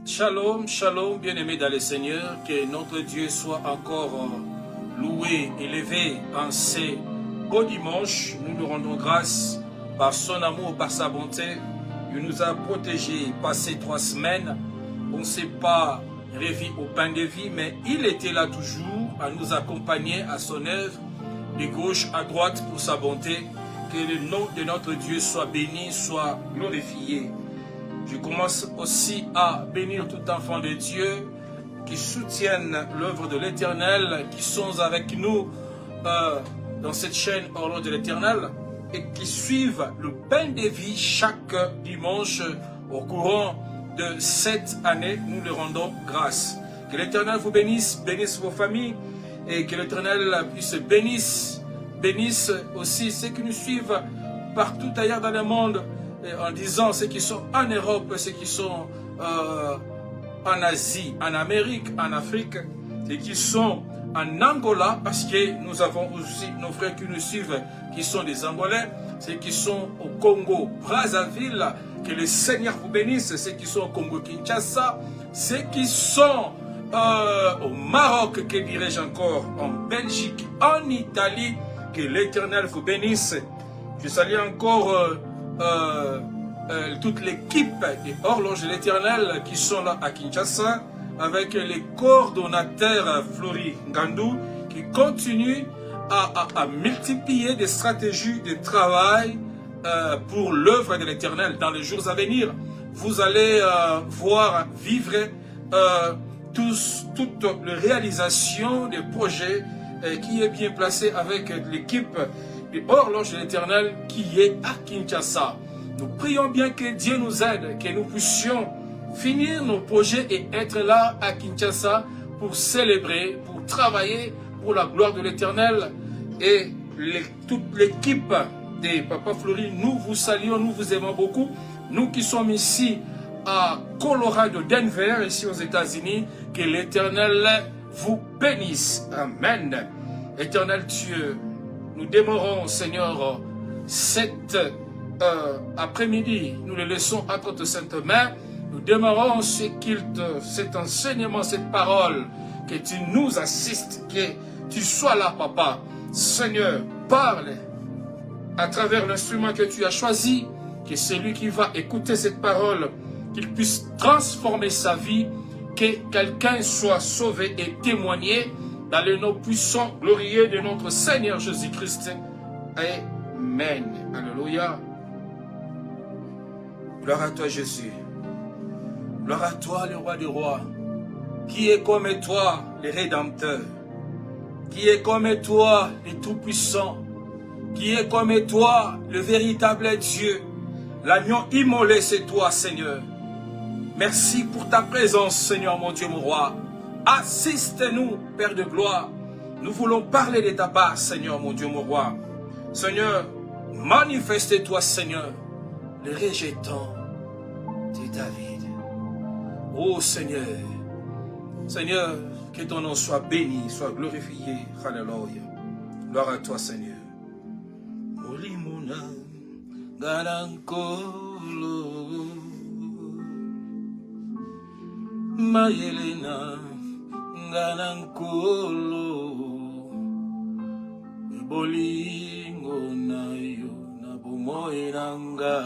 Shalom, shalom, bien-aimés dans le Seigneur, que notre Dieu soit encore loué, élevé en ces beaux dimanches. Nous nous rendons grâce par son amour, par sa bonté. Il nous a protégés passé 3 semaines. On ne s'est pas réveillé au pain de vie, mais il était là toujours à nous accompagner à son œuvre, de gauche à droite pour sa bonté. Que le nom de notre Dieu soit béni, soit glorifié. Je commence aussi à bénir tout enfant de Dieu qui soutiennent l'œuvre de l'Éternel, qui sont avec nous dans cette chaîne Horloge de l'Éternel et qui suivent le pain de vie chaque dimanche au courant de cette année. Nous leur rendons grâce. Que l'Éternel vous bénisse, bénisse vos familles et que l'Éternel puisse bénisse aussi ceux qui nous suivent partout ailleurs dans le monde, en disant ceux qui sont en Europe, ceux qui sont en Asie, en Amérique, en Afrique, ceux qui sont en Angola, parce que nous avons aussi nos frères qui nous suivent, qui sont des Angolais, ceux qui sont au Congo, Brazzaville, que le Seigneur vous bénisse, ceux qui sont au Congo, Kinshasa, ceux qui sont au Maroc, que dirais-je encore, en Belgique, en Italie, que l'Éternel vous bénisse. Je salue encore toute l'équipe des Horloges de l'Éternel qui sont là à Kinshasa, avec les coordonnateurs Flori Ngandou qui continuent à multiplier des stratégies de travail pour l'œuvre de l'Éternel. Dans les jours à venir, vous allez voir vivre toute la réalisation des projets qui est bien placée avec l'équipe de Horloge de l'Éternel qui est à Kinshasa. Nous prions bien que Dieu nous aide, que nous puissions finir nos projets et être là à Kinshasa pour célébrer, pour travailler pour la gloire de l'Éternel. Et toute l'équipe de Papa Flori, nous vous saluons, nous vous aimons beaucoup. Nous qui sommes ici à Colorado, Denver, ici aux États-Unis, que l'Éternel vous bénisse. Amen. Éternel Dieu, nous démarrons, Seigneur, cet après-midi. Nous le laissons entre tes saintes mains. Nous démarrons cet enseignement, cette parole, que tu nous assistes, que tu sois là, Papa. Seigneur, parle à travers l'instrument que tu as choisi, que celui qui va écouter cette parole, qu'il puisse transformer sa vie, que quelqu'un soit sauvé et témoigné dans le nom puissant, glorieux de notre Seigneur Jésus-Christ. Amen. Alléluia. Gloire à toi, Jésus. Gloire à toi, le roi des rois. Qui est comme toi, le Rédempteur? Qui est comme toi, le Tout-Puissant? Qui est comme toi, le véritable Dieu? L'agneau immolé, c'est toi, Seigneur. Merci pour ta présence, Seigneur, mon Dieu, mon roi. Assiste-nous, Père de gloire. Nous voulons parler de ta part, Seigneur, mon Dieu, mon roi. Seigneur, manifeste-toi, Seigneur, le rejetant de David. Oh Seigneur, Seigneur, que ton nom soit béni, soit glorifié. Alléluia. Gloire à toi, Seigneur. Olimuna Galankolo Mayelena Galankolo Bolingo na yo na bumoiranga.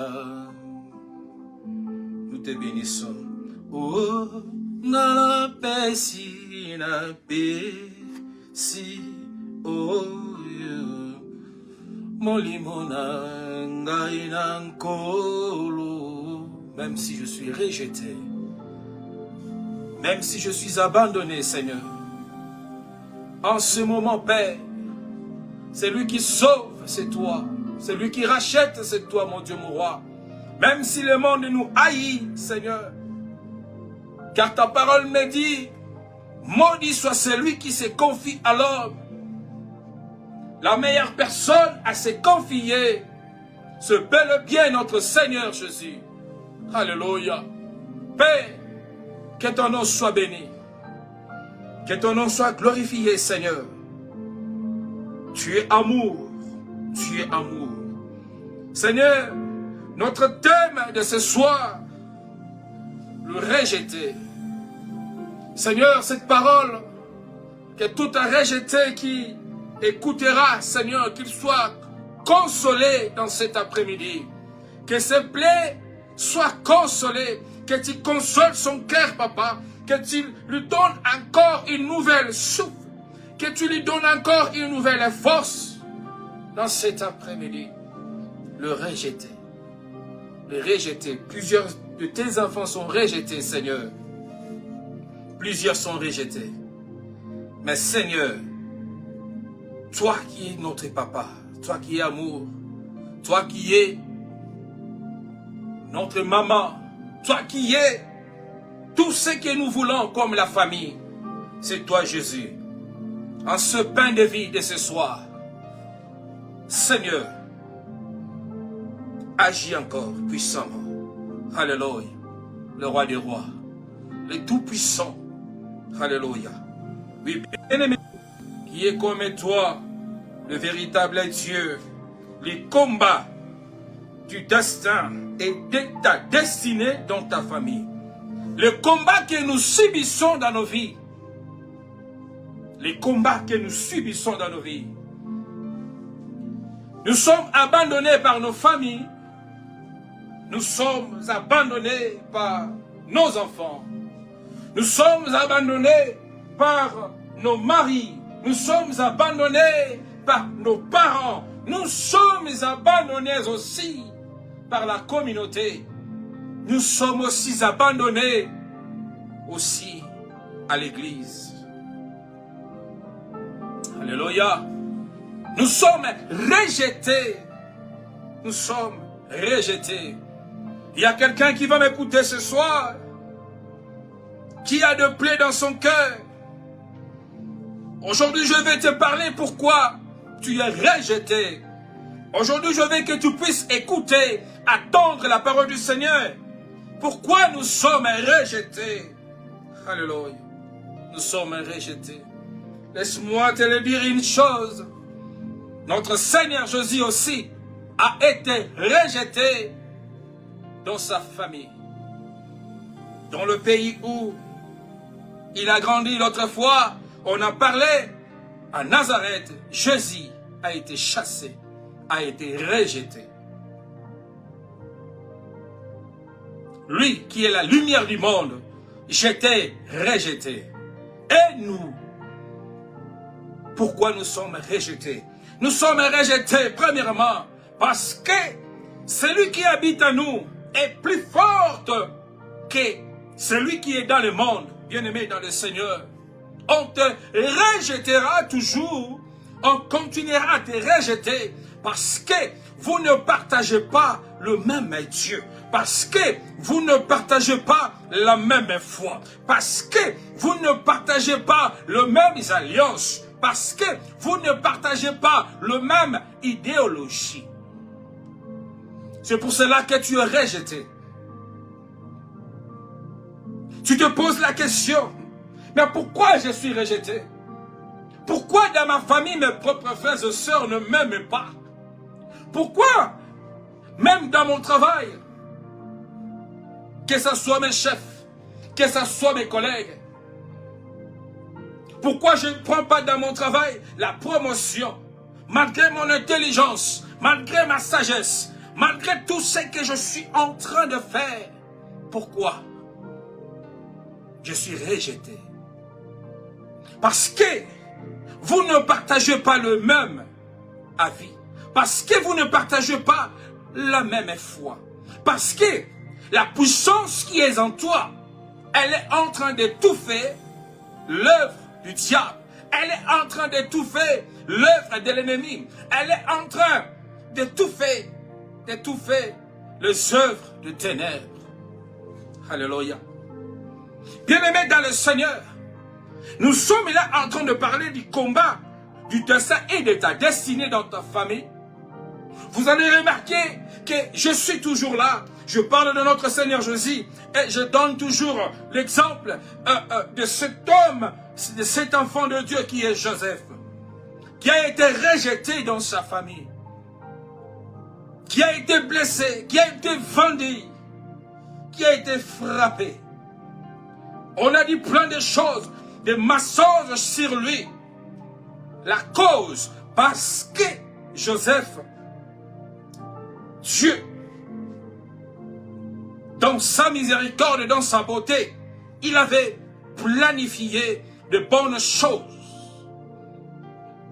Nous te bénissons. Oh, na pesi na pesi oh molimona ngai na nkolo. Même si je suis rejeté, même si je suis abandonné, Seigneur, en ce moment, Père, c'est lui qui sauve, c'est toi. C'est lui qui rachète, c'est toi, mon Dieu, mon roi. Même si le monde nous haït, Seigneur, car ta parole me dit, maudit soit celui qui se confie à l'homme. La meilleure personne à se confier, c'est bel et bien notre Seigneur Jésus. Alléluia. Père, que ton nom soit béni. Que ton nom soit glorifié, Seigneur. Tu es amour. Tu es amour. Seigneur, notre thème de ce soir, le rejeter. Seigneur, cette parole, que tout un rejeté qui écoutera, Seigneur, qu'il soit consolé dans cet après-midi. Que ses plaies soient consolées, que tu consoles son cœur, papa, que tu lui donnes encore une nouvelle souffle, que tu lui donnes encore une nouvelle force dans cet après-midi. Le rejeté. Le rejeté. Plusieurs de tes enfants sont rejetés, Seigneur. Plusieurs sont rejetés. Mais Seigneur, toi qui es notre papa, toi qui es amour, toi qui es notre maman, toi qui es tout ce que nous voulons comme la famille, c'est toi Jésus. En ce pain de vie de ce soir, Seigneur, agis encore puissamment. Alléluia, le roi des rois, le tout-puissant. Alléluia. Oui, bien-aimé, qui est comme toi, le véritable Dieu, les combats du destin et de ta destinée dans ta famille. Le combat que nous subissons dans nos vies. Les combats que nous subissons dans nos vies. Nous sommes abandonnés par nos familles. Nous sommes abandonnés par nos enfants. Nous sommes abandonnés par nos maris. Nous sommes abandonnés par nos parents. Nous sommes abandonnés aussi par la communauté. Nous sommes aussi abandonnés aussi à l'église. Alléluia. Nous sommes rejetés. Nous sommes rejetés. Il y a quelqu'un qui va m'écouter ce soir, qui a de plaies dans son cœur. Aujourd'hui, je vais te parler pourquoi tu es rejeté. Aujourd'hui, je veux que tu puisses écouter, attendre la parole du Seigneur. Pourquoi nous sommes rejetés? Alléluia. Nous sommes rejetés. Laisse-moi te le dire une chose. Notre Seigneur Jésus aussi a été rejeté dans sa famille. Dans le pays où il a grandi l'autre fois, on a parlé, à Nazareth, Jésus a été chassé, a été rejeté. Lui qui est la lumière du monde, j'étais rejeté. Et nous, pourquoi nous sommes rejetés? Nous sommes rejetés premièrement parce que celui qui habite en nous est plus fort que celui qui est dans le monde, bien-aimé dans le Seigneur. On te rejettera toujours, on continuera à te rejeter parce que vous ne partagez pas le même Dieu, parce que vous ne partagez pas la même foi, parce que vous ne partagez pas les mêmes alliances, parce que vous ne partagez pas la même idéologie. C'est pour cela que tu es rejeté. Tu te poses la question, mais pourquoi je suis rejeté? Pourquoi dans ma famille mes propres frères et sœurs ne m'aiment pas? Pourquoi même dans mon travail, que ce soit mes chefs, que ce soit mes collègues, pourquoi je ne prends pas dans mon travail la promotion, malgré mon intelligence, malgré ma sagesse, malgré tout ce que je suis en train de faire? Pourquoi je suis rejeté? Parce que vous ne partagez pas le même avis. Parce que vous ne partagez pas la même foi. Parce que la puissance qui est en toi, elle est en train d'étouffer l'œuvre du diable. Elle est en train d'étouffer l'œuvre de l'ennemi. Elle est en train d'étouffer les œuvres de ténèbres. Alléluia. Bien-aimés dans le Seigneur, nous sommes là en train de parler du combat, du destin et de ta destinée dans ta famille. Vous allez remarquer que je suis toujours là. Je parle de notre Seigneur Jésus et je donne toujours l'exemple de cet homme, de cet enfant de Dieu qui est Joseph, qui a été rejeté dans sa famille, qui a été blessé, qui a été vendu, qui a été frappé. On a dit plein de choses, des mensonges sur lui. La cause, parce que Joseph, Dieu, dans sa miséricorde et dans sa beauté, il avait planifié de bonnes choses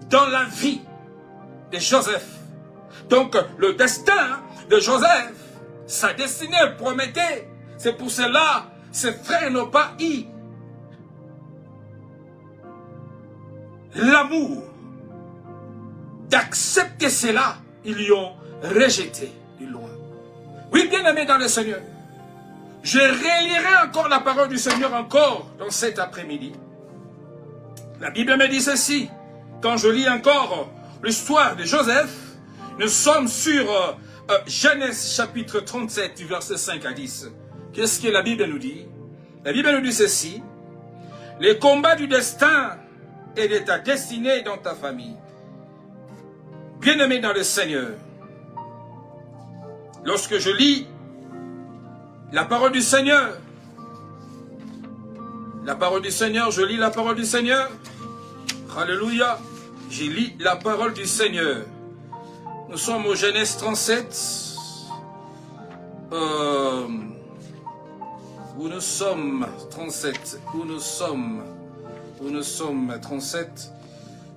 dans la vie de Joseph. Donc, le destin de Joseph, sa destinée promettait. C'est pour cela, ses frères n'ont pas eu l'amour d'accepter cela. Ils lui ont rejeté du loin. Oui, bien-aimés dans le Seigneur, je relirai encore la parole du Seigneur encore dans cet après-midi. La Bible me dit ceci. Quand je lis encore l'histoire de Joseph, nous sommes sur Genèse chapitre 37 du verset 5 à 10. Qu'est-ce que la Bible nous dit? La Bible nous dit ceci. Les combats du destin et de ta destinée dans ta famille. Bien-aimé dans le Seigneur, lorsque je lis la parole du Seigneur, je lis la parole du Seigneur. Alléluia. Je lis la parole du Seigneur. Nous sommes au Genèse 37. Où nous sommes 37. Où nous sommes 37.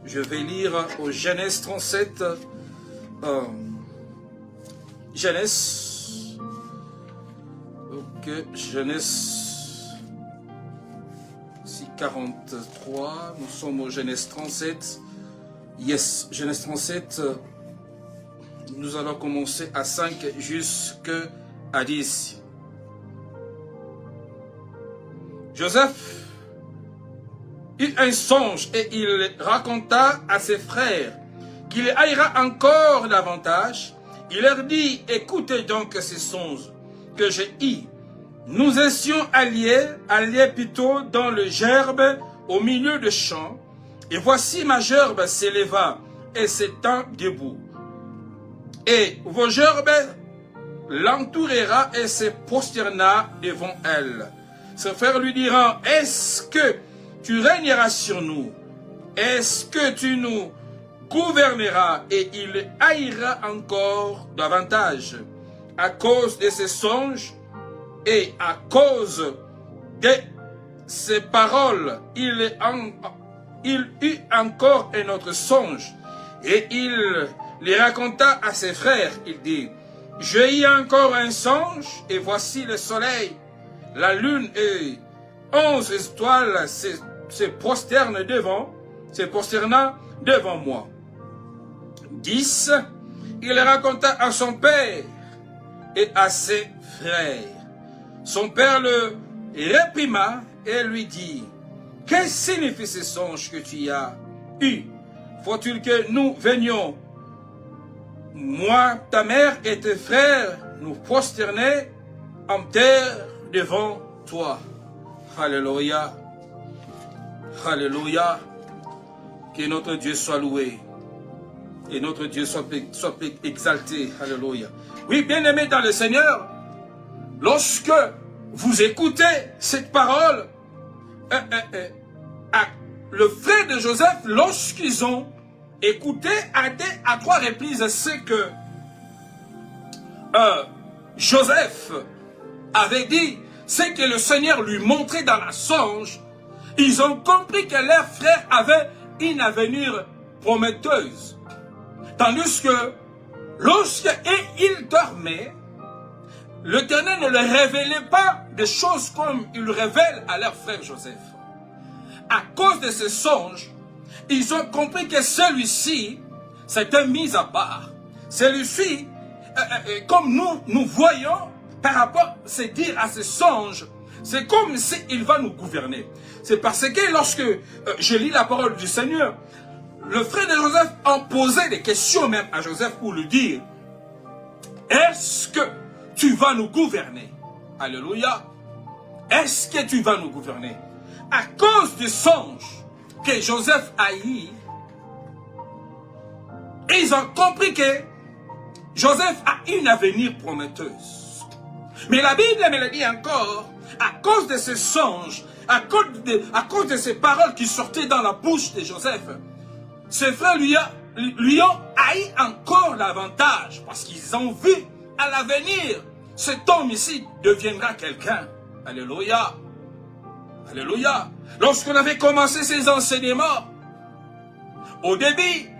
Je vais lire au Genèse 37. Genèse. Ok, Genèse 43. Nous sommes au Genèse 37. Yes, Genèse 37. Nous allons commencer à 5 jusqu'à 10. Joseph eut un songe et il raconta à ses frères qu'il haïra encore davantage. Il leur dit, écoutez donc ces songes que j'ai eus. Nous étions alliés plutôt dans le gerbe au milieu de champs. Et voici ma gerbe s'éleva et s'étend debout. Et vos gerbes l'entourera et se prosterna devant elle. Ses frères lui diront, est-ce que tu régneras sur nous? Est-ce que tu nous gouverneras? Et il haïra encore davantage. À cause de ses songes et à cause de ses paroles, il eut encore un autre songe. Et il les raconta à ses frères. Il dit, j'ai eu encore un songe, et voici le soleil, la lune et 11 étoiles se prosternent devant moi. 10. Il raconta à son père et à ses frères. Son père le réprima et lui dit, que signifie ce songe que tu as eu? Faut-il que nous venions, moi, ta mère et tes frères, nous prosterner en terre devant toi? Alléluia. Alléluia. Que notre Dieu soit loué. Et notre Dieu soit exalté. Alléluia. Oui, bien-aimés dans le Seigneur, lorsque vous écoutez cette parole, le frère de Joseph, lorsqu'ils ont écouté à 3 reprises ce que Joseph avait dit, ce que le Seigneur lui montrait dans la songe, ils ont compris que leur frère avait une avenir prometteuse. Tandis que lorsqu'il dormait, l'Éternel ne leur révélait pas des choses comme il révèle à leur frère Joseph. À cause de ce songe, ils ont compris que celui-ci s'était mis à part. Celui-ci, comme nous voyons, par rapport à dire à ce songe, c'est comme s'il va nous gouverner. C'est parce que lorsque je lis la parole du Seigneur, le frère de Joseph a posé des questions même à Joseph pour lui dire, est-ce que tu vas nous gouverner? Alléluia. Est-ce que tu vas nous gouverner? À cause du songe que Joseph a eu, ils ont compris que Joseph a une avenir prometteuse. Mais la Bible me le dit encore, à cause de ces songes, à cause de ces paroles qui sortaient dans la bouche de Joseph, ses frères lui ont haï encore davantage parce qu'ils ont vu à l'avenir, cet homme ici deviendra quelqu'un. Alléluia. Alléluia. Lorsqu'on avait commencé ces enseignements, au début,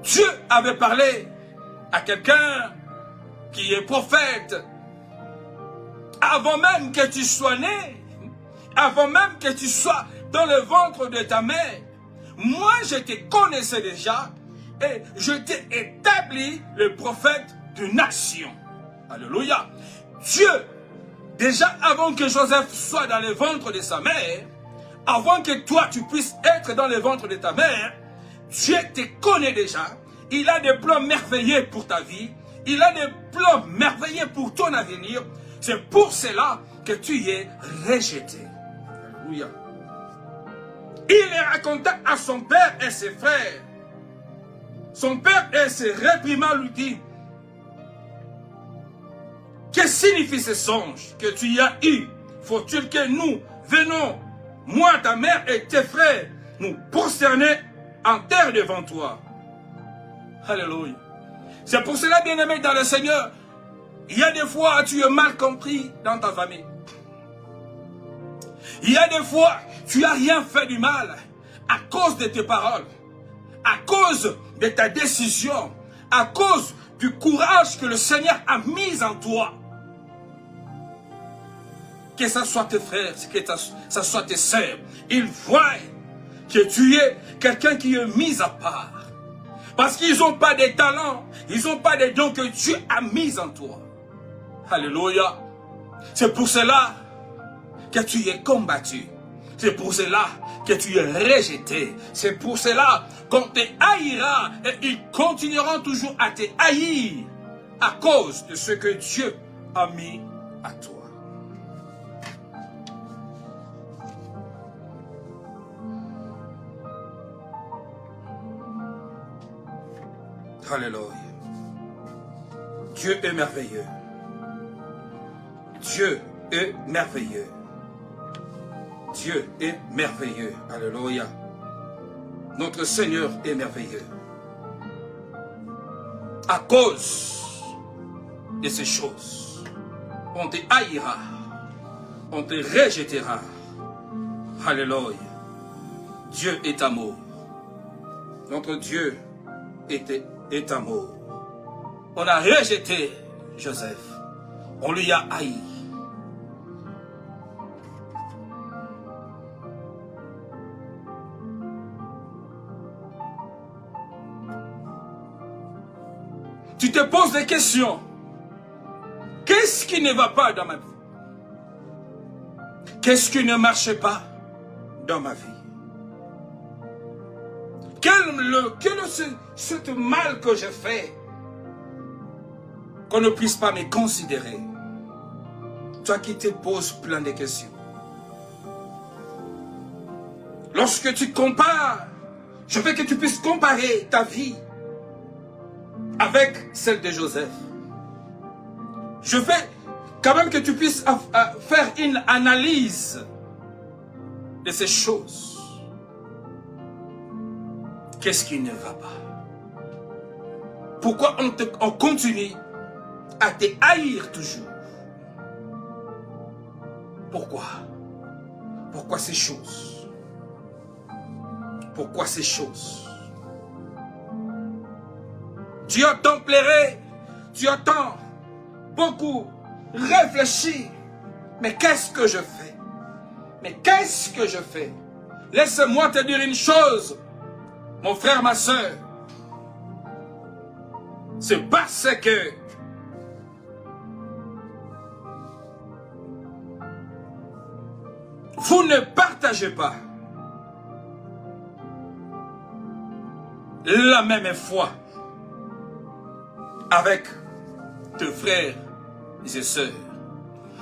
Dieu avait parlé à quelqu'un qui est prophète. Avant même que tu sois né, avant même que tu sois dans le ventre de ta mère, moi je te connaissais déjà et je t'ai établi le prophète d'une nation. Alléluia. Dieu, déjà avant que Joseph soit dans le ventre de sa mère, avant que toi tu puisses être dans le ventre de ta mère, Dieu te connaît déjà. Il a des plans merveilleux pour ta vie. Il a des plans merveilleux pour ton avenir. C'est pour cela que tu es rejeté. Alléluia. Il les raconta à son père et ses frères. Son père et ses réprimants lui dit: que signifie ce songe que tu y as eu? Faut-il que nous venons, moi, ta mère et tes frères, nous prosterner en terre devant toi? Alléluia. C'est pour cela, bien-aimé dans le Seigneur, il y a des fois tu es mal compris dans ta famille. Il y a des fois tu n'as rien fait du mal à cause de tes paroles, à cause de ta décision, à cause du courage que le Seigneur a mis en toi. Que ce soit tes frères, que ce soit tes sœurs, ils voient que tu es quelqu'un qui est mis à part. Parce qu'ils n'ont pas de talents, ils n'ont pas de dons que Dieu a mis en toi. Alléluia. C'est pour cela que tu es combattu. C'est pour cela que tu es rejeté. C'est pour cela qu'on te haïra et ils continueront toujours à te haïr à cause de ce que Dieu a mis à toi. Alléluia. Dieu est merveilleux. Dieu est merveilleux. Dieu est merveilleux. Alléluia. Notre Seigneur est merveilleux. À cause de ces choses, on te haïra. On te rejettera. Alléluia. Dieu est amour. Notre Dieu est amour. On a rejeté Joseph. On lui a haï. Tu te poses des questions. Qu'est-ce qui ne va pas dans ma vie? Qu'est-ce qui ne marche pas dans ma vie? Quel est ce mal que j'ai fait qu'on ne puisse pas me considérer? Toi qui te poses plein de questions. Lorsque tu compares, je veux que tu puisses comparer ta vie avec celle de Joseph. Je veux quand même que tu puisses faire une analyse de ces choses. Qu'est-ce qui ne va pas? Pourquoi on continue à te haïr toujours? Pourquoi? Pourquoi ces choses? Pourquoi ces choses? Tu as tant pleuré, tu as tant beaucoup réfléchi. Mais qu'est-ce que je fais? Mais qu'est-ce que je fais? Laisse-moi te dire une chose, mon frère, ma soeur. C'est parce que vous ne partagez pas la même foi avec tes frères et sœurs.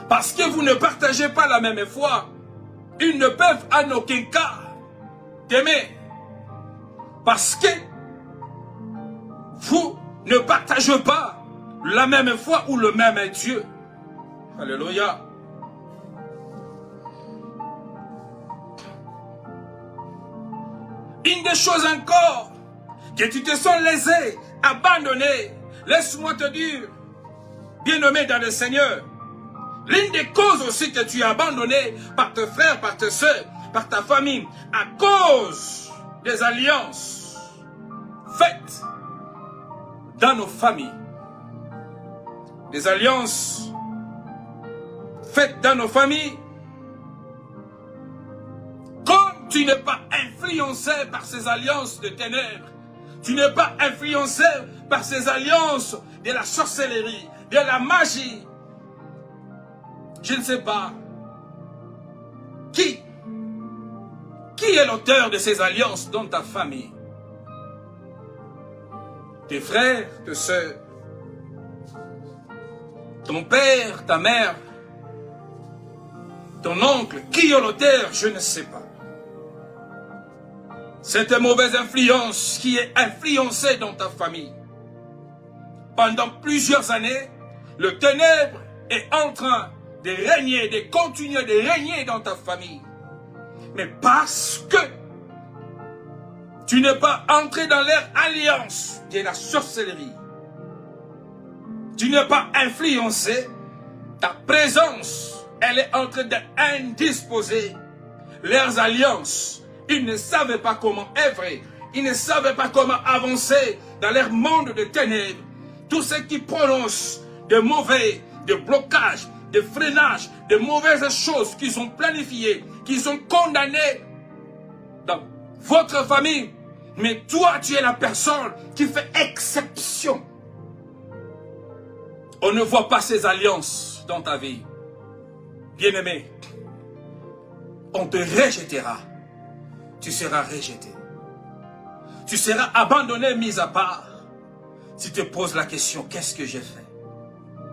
Parce que vous ne partagez pas la même foi, ils ne peuvent en aucun cas t'aimer. Parce que vous ne partagez pas la même foi ou le même Dieu. Alléluia. Une des choses encore, que tu te sens lésé, abandonné, laisse-moi te dire, bien-aimé dans le Seigneur, l'une des causes aussi que tu es abandonné par tes frères, par tes soeurs, par ta famille, à cause des alliances faites dans nos familles. Des alliances faites dans nos familles. Comme tu n'es pas influencé par ces alliances de ténèbres, tu n'es pas influencé par ces alliances de la sorcellerie, de la magie. Je ne sais pas qui est l'auteur de ces alliances dans ta famille. Tes frères, tes soeurs, ton père, ta mère, ton oncle, qui est l'auteur, je ne sais pas. Cette mauvaise influence qui est influencée dans ta famille. Pendant plusieurs années, le ténèbre est en train de régner, de continuer de régner dans ta famille. Mais parce que tu n'es pas entré dans leur alliance de la sorcellerie, tu n'es pas influencé, ta présence, elle est en train d'indisposer leurs alliances. Ils ne savaient pas comment œuvrer, ils ne savaient pas comment avancer dans leur monde de ténèbres. Tout ce qui prononce de mauvais, de blocage, de freinage, de mauvaises choses qu'ils ont planifiées, qu'ils ont condamnées dans votre famille. Mais toi, tu es la personne qui fait exception. On ne voit pas ces alliances dans ta vie. Bien-aimé, on te rejettera. Tu seras rejeté. Tu seras abandonné, mis à part. Si tu te poses la question, qu'est-ce que j'ai fait?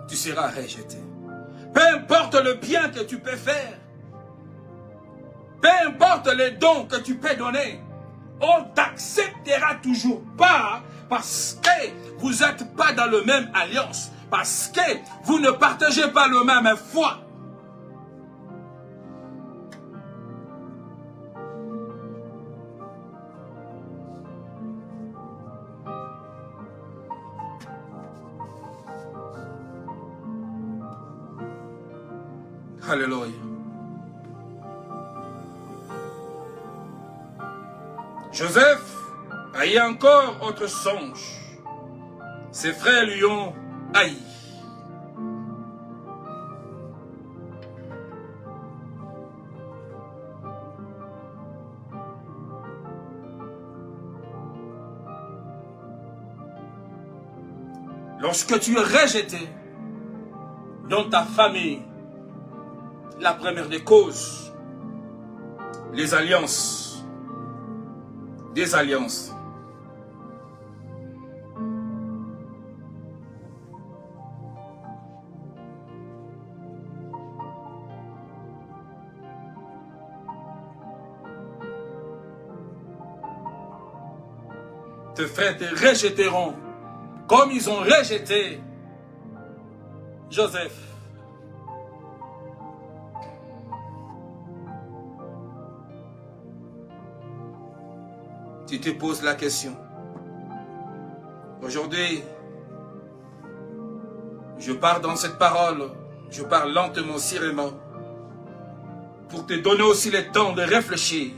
Tu seras rejeté. Peu importe le bien que tu peux faire, peu importe les dons que tu peux donner, on ne t'acceptera toujours pas parce que vous n'êtes pas dans la même alliance, parce que vous ne partagez pas la même foi. Alléluia. Joseph a eu encore autre songe. Ses frères lui ont haï. Lorsque tu es rejeté dans ta famille, la première des causes, les alliances, des alliances. Tes frères te rejetteront comme ils ont rejeté Joseph. Tu te poses la question. Aujourd'hui, je pars dans cette parole, je parle lentement, sérieusement, pour te donner aussi le temps de réfléchir.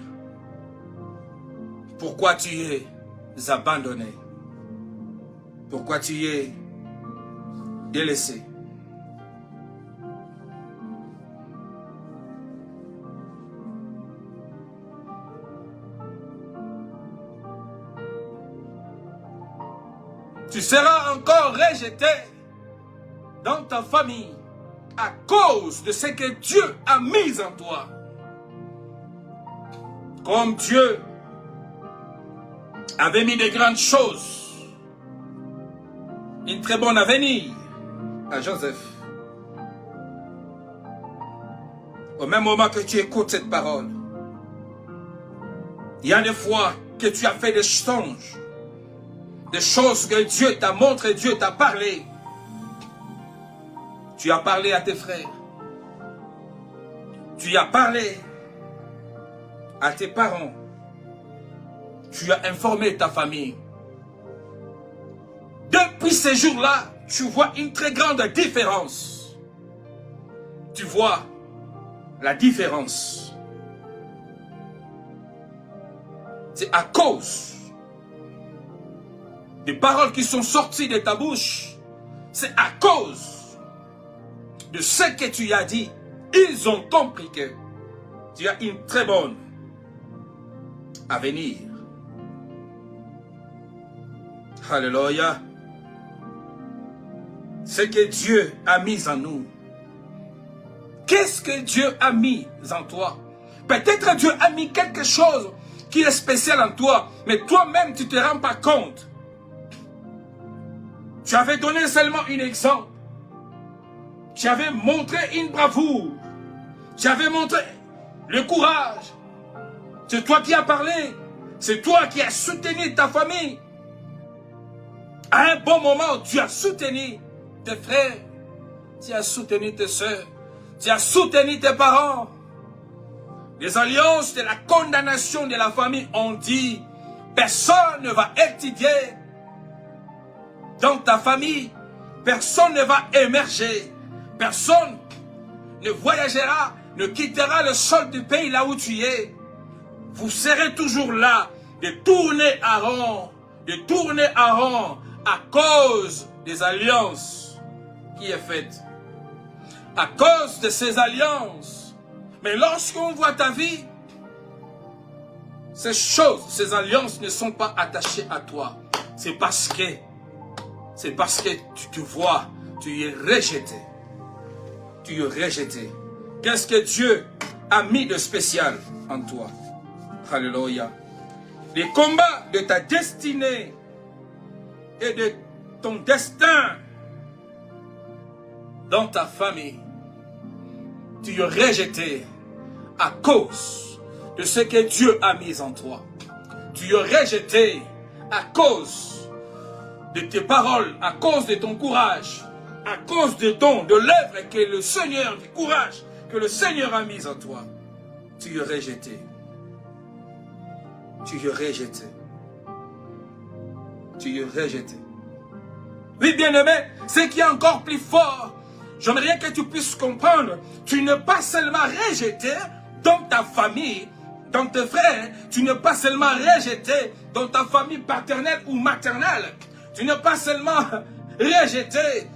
Pourquoi tu es abandonné? Pourquoi tu es délaissé? Tu seras encore rejeté dans ta famille à cause de ce que Dieu a mis en toi. Comme Dieu avait mis de grandes choses, une très bonne avenir à Joseph. Au même moment que tu écoutes cette parole, il y a des fois que tu as fait des songes, des choses que Dieu t'a montré, Dieu t'a parlé. Tu as parlé à tes frères. Tu as parlé à tes parents. Tu as informé ta famille. Depuis ces jours-là, tu vois une très grande différence. Tu vois la différence. C'est à cause des paroles qui sont sorties de ta bouche. C'est à cause de ce que tu as dit. Ils ont compris que tu as une très bonne avenir. Alléluia. Ce que Dieu a mis en nous. Qu'est-ce que Dieu a mis en toi? Peut-être Dieu a mis quelque chose qui est spécial en toi, mais toi-même tu ne te rends pas compte. Tu avais donné seulement un exemple. Tu avais montré une bravoure. Tu avais montré le courage. C'est toi qui as parlé. C'est toi qui as soutenu ta famille. À un bon moment, tu as soutenu tes frères. Tu as soutenu tes soeurs. Tu as soutenu tes parents. Les alliances de la condamnation de la famille ont dit, personne ne va étudier dans ta famille. Personne ne va émerger. Personne ne voyagera, ne quittera le sol du pays là où tu es. Vous serez toujours là, de tourner à rond, à cause des alliances qui est faite. À cause de ces alliances. Mais lorsqu'on voit ta vie, ces choses, ces alliances ne sont pas attachées à toi. C'est parce que tu te vois, tu es rejeté. Tu es rejeté. Qu'est-ce que Dieu a mis de spécial en toi? Alléluia. Les combats de ta destinée et de ton destin dans ta famille, tu es rejeté à cause de ce que Dieu a mis en toi. Tu es rejeté à cause de tes paroles, à cause de ton courage, à cause de l'œuvre que le Seigneur, du courage que le Seigneur a mis en toi. Tu es rejeté. Tu es rejeté. Tu es rejeté. Oui, bien-aimé, ce qui est encore plus fort, j'aimerais que tu puisses comprendre, tu n'es pas seulement rejeté dans ta famille, dans tes frères, tu n'es pas seulement rejeté dans ta famille paternelle ou maternelle, tu n'es pas seulement rejeté,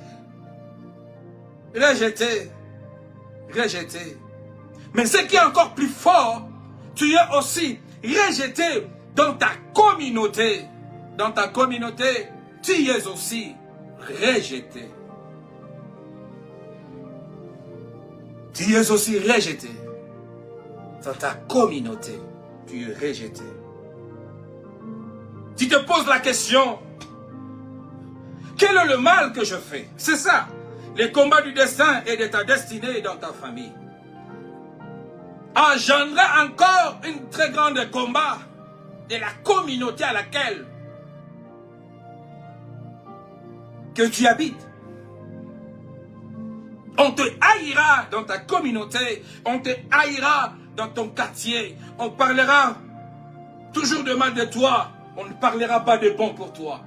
mais ce qui est encore plus fort, tu es aussi rejeté dans ta communauté. Dans ta communauté, tu es aussi rejeté. Tu es aussi rejeté. Dans ta communauté, tu es rejeté. Tu te poses la question, quel est le mal que je fais? C'est ça, les combats du destin et de ta destinée dans ta famille. Engendra encore une très grande combat de la communauté à laquelle que tu habites. On te haïra dans ta communauté, on te haïra dans ton quartier, on parlera toujours de mal de toi, on ne parlera pas de bon pour toi.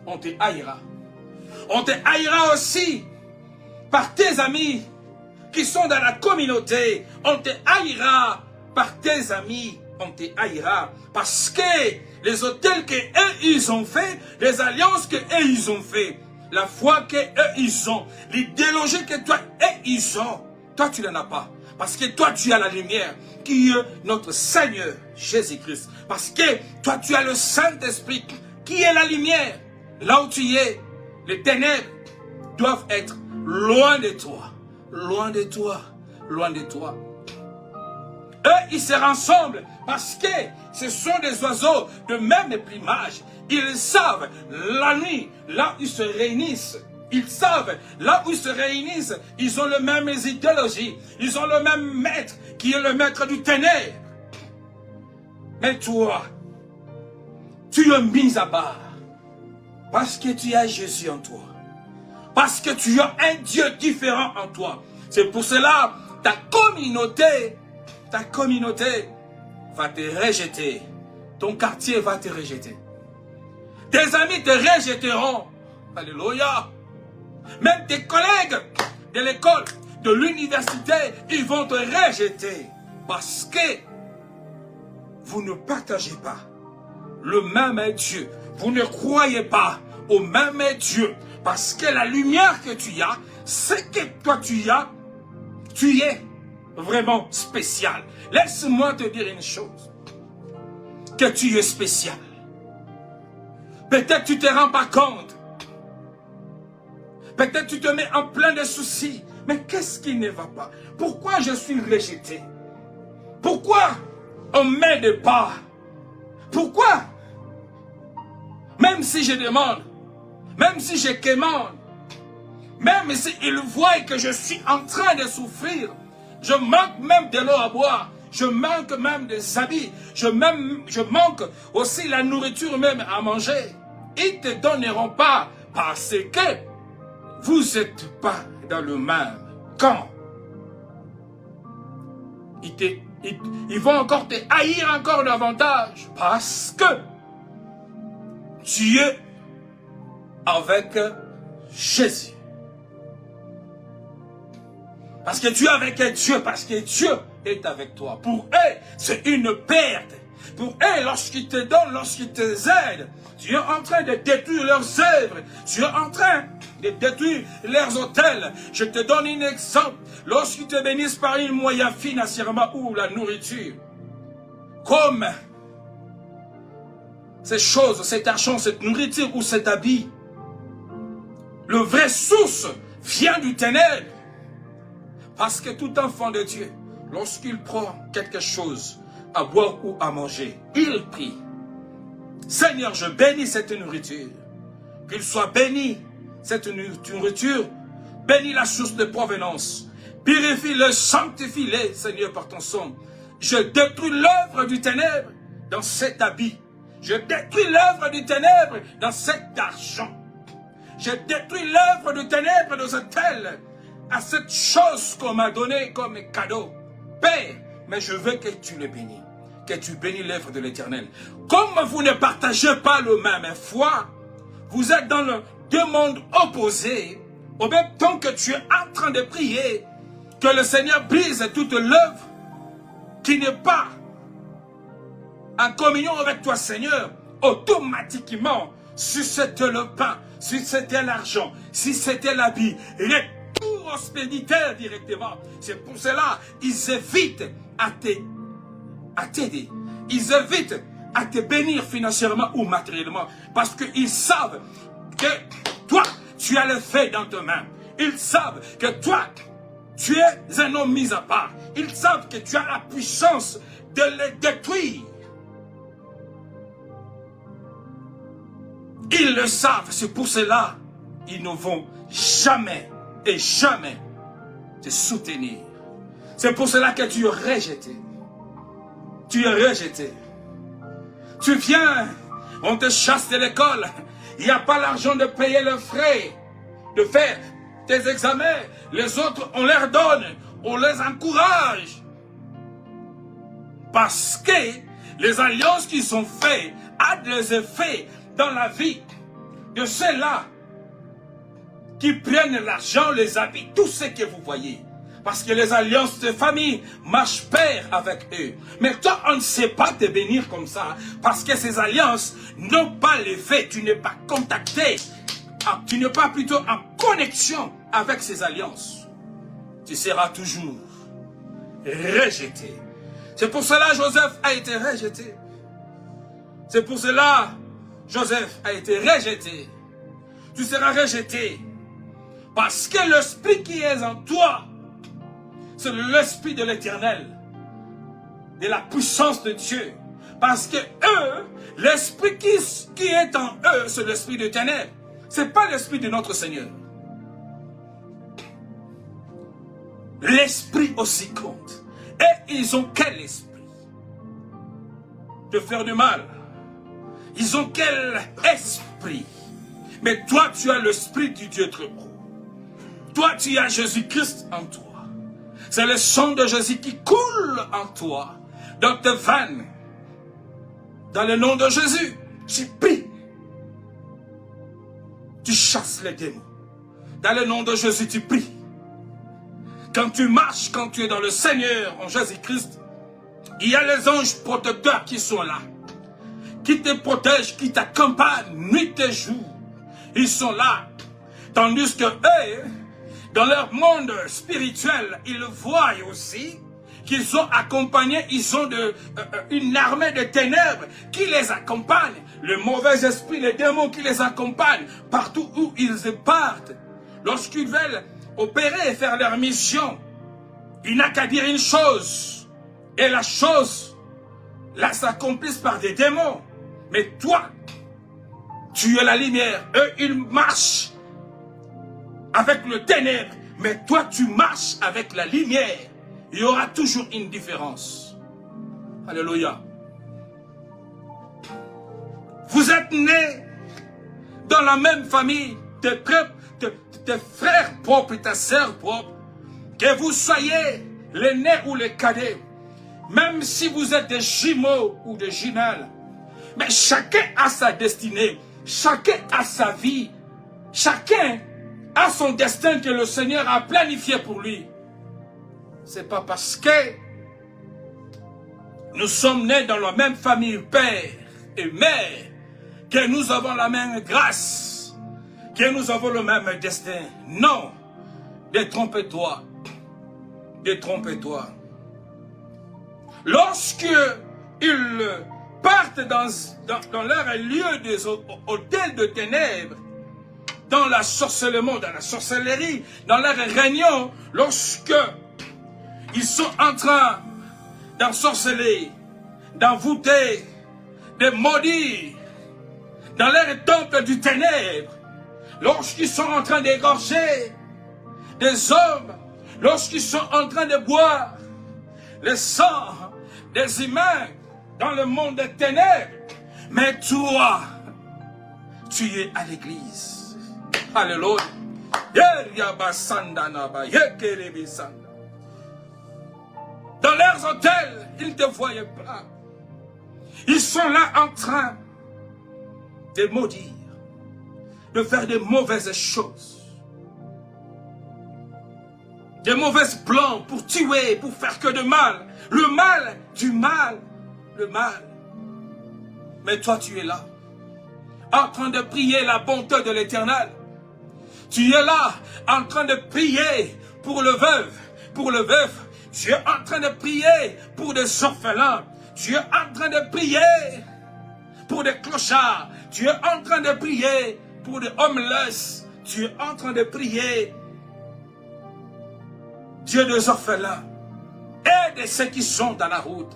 On te haïra. On te haïra aussi par tes amis qui sont dans la communauté. On te haïra par tes amis. On te haïra parce que les hôtels que eux ils ont fait, les alliances que eux ils ont fait, la foi que eux ils ont, l'idéologie que toi eux ils ont, toi tu n'en as pas. Parce que toi tu as la lumière qui est notre Seigneur Jésus-Christ. Parce que toi tu as le Saint-Esprit qui est la lumière. Là où tu es, les ténèbres doivent être loin de toi. Loin de toi. Loin de toi. Eux, ils se rassemblent parce que ce sont des oiseaux de même plumage. Ils savent la nuit, là où ils se réunissent. Ils savent, là où ils se réunissent, ils ont le même idéologie. Ils ont le même maître qui est le maître du ténèbre. Mais toi, tu es mis à part. Parce que tu as Jésus en toi. Parce que tu as un Dieu différent en toi. C'est pour cela ta communauté va te rejeter. Ton quartier va te rejeter. Tes amis te rejetteront. Alléluia. Même tes collègues de l'école, de l'université, ils vont te rejeter. Parce que vous ne partagez pas le même Dieu. Vous ne croyez pas au même Dieu. Parce que la lumière que tu as, ce que toi tu as, tu es vraiment spécial. Laisse-moi te dire une chose. Que tu es spécial. Peut-être tu ne te rends pas compte. Peut-être tu te mets en plein de soucis. Mais qu'est-ce qui ne va pas? Pourquoi je suis rejeté? Pourquoi on ne m'aide pas? Pourquoi? Même si je demande, même si je quémande, même s'ils voient que je suis en train de souffrir, je manque même de l'eau à boire, je manque même des habits, je manque aussi la nourriture même à manger. Ils ne te donneront pas parce que vous n'êtes pas dans le même camp. Ils vont encore te haïr encore davantage parce que tu es avec Jésus. Parce que tu es avec Dieu, parce que Dieu est avec toi. Pour eux, c'est une perte. Pour eux, lorsqu'ils te donnent, lorsqu'ils te aident, tu es en train de détruire leurs œuvres. Tu es en train de détruire leurs hôtels. Je te donne un exemple. Lorsqu'ils te bénissent par une moyen financièrement ou la nourriture, comme ces choses, cet argent, cette nourriture ou cet habit, le vrai source vient du ténèbre. Parce que tout enfant de Dieu, lorsqu'il prend quelque chose à boire ou à manger, il prie. Seigneur, je bénis cette nourriture. Qu'il soit béni cette nourriture. Bénis la source de provenance. Purifie-le, sanctifie-le, Seigneur, par ton sang. Je détruis l'œuvre du ténèbre dans cet habit. Je détruis l'œuvre du ténèbre dans cet argent. Je détruis l'œuvre du ténèbre dans un tel, à cette chose qu'on m'a donnée comme cadeau. Père, mais je veux que tu le bénis. Que tu bénis l'œuvre de l'Éternel. Comme vous ne partagez pas le même foi, vous êtes dans deux mondes opposés, au même temps que tu es en train de prier, que le Seigneur brise toute l'œuvre qui n'est pas en communion avec toi, Seigneur, automatiquement, si c'était le pain, si c'était l'argent, si c'était l'habit, retour au spéditaire directement. C'est pour cela qu'ils évitent à t'aider. Ils évitent à te bénir financièrement ou matériellement. Parce qu'ils savent que toi, tu as le fait dans tes mains. Ils savent que toi, tu es un homme mis à part. Ils savent que tu as la puissance de les détruire. Ils le savent, c'est pour cela ils ne vont jamais et jamais te soutenir. C'est pour cela que tu es rejeté. Tu es rejeté. Tu viens, on te chasse de l'école. Il n'y a pas l'argent de payer le frais, de faire tes examens. Les autres, on leur donne, on les encourage. Parce que les alliances qui sont faites ont des effets dans la vie de ceux-là qui prennent l'argent, les habits, tout ce que vous voyez. Parce que les alliances de famille marchent pair avec eux. Mais toi, on ne sait pas te bénir comme ça. Parce que ces alliances n'ont pas l'effet. Tu n'es pas contacté. Tu n'es pas plutôt en connexion avec ces alliances. Tu seras toujours rejeté. C'est pour cela que Joseph a été rejeté. C'est pour cela que Joseph a été rejeté. Tu seras rejeté. Parce que l'esprit qui est en toi, c'est l'esprit de l'Éternel, de la puissance de Dieu. Parce que eux, l'esprit qui est en eux, c'est l'esprit de ténèbres. Ce n'est pas l'esprit de notre Seigneur. L'esprit aussi compte. Et ils ont quel esprit? De faire du mal. Ils ont quel esprit? Mais toi, tu as l'esprit du Dieu très haut. Toi, tu as Jésus-Christ en toi. C'est le sang de Jésus qui coule en toi, dans tes veines. Dans le nom de Jésus, tu pries. Tu chasses les démons. Dans le nom de Jésus, tu pries. Quand tu marches, quand tu es dans le Seigneur, en Jésus-Christ, il y a les anges protecteurs qui sont là, qui te protègent, qui t'accompagnent nuit et jour. Ils sont là. Tandis que eux, dans leur monde spirituel, ils voient aussi qu'ils sont accompagnés, ils ont une armée de ténèbres qui les accompagne. Le mauvais esprit, les démons qui les accompagnent partout où ils partent. Lorsqu'ils veulent opérer et faire leur mission, il n'a qu'à dire une chose. Et la chose, là, s'accomplisse par des démons. Mais toi, tu es la lumière. Eux, ils marchent avec le ténèbre. Mais toi, tu marches avec la lumière. Il y aura toujours une différence. Alléluia. Vous êtes nés dans la même famille, tes frères propres et ta sœur propre. Que vous soyez l'aîné ou le cadet. Même si vous êtes des jumeaux ou des jumelles. Mais chacun a sa destinée. Chacun a sa vie. Chacun a son destin que le Seigneur a planifié pour lui. C'est pas parce que nous sommes nés dans la même famille, père et mère, que nous avons la même grâce, que nous avons le même destin. Non, détrompe-toi. Détrompe-toi. Lorsque ils partent dans leur lieu des hôtels de ténèbres, dans l'ensorcellement, dans la sorcellerie, dans leur réunion, lorsque ils sont en train d'ensorceler, d'envoûter, de maudire, dans leur temple du ténèbre, lorsqu'ils sont en train d'égorger des hommes, lorsqu'ils sont en train de boire le sang des humains dans le monde des ténèbres, mais toi, tu es à l'église. Alléluia. Dans leurs hôtels, ils ne te voyaient pas. Ils sont là en train de maudire, de faire de mauvaises choses, de mauvais plans pour tuer, pour faire que de mal. Le mal, du mal, le mal. Mais toi, tu es là, en train de prier la bonté de l'Éternel. Tu es là, en train de prier pour le veuve, pour le veuf. Tu es en train de prier pour des orphelins. Tu es en train de prier pour des clochards. Tu es en train de prier pour des homeless. Tu es en train de prier, Dieu des orphelins. Aide ceux qui sont dans la route.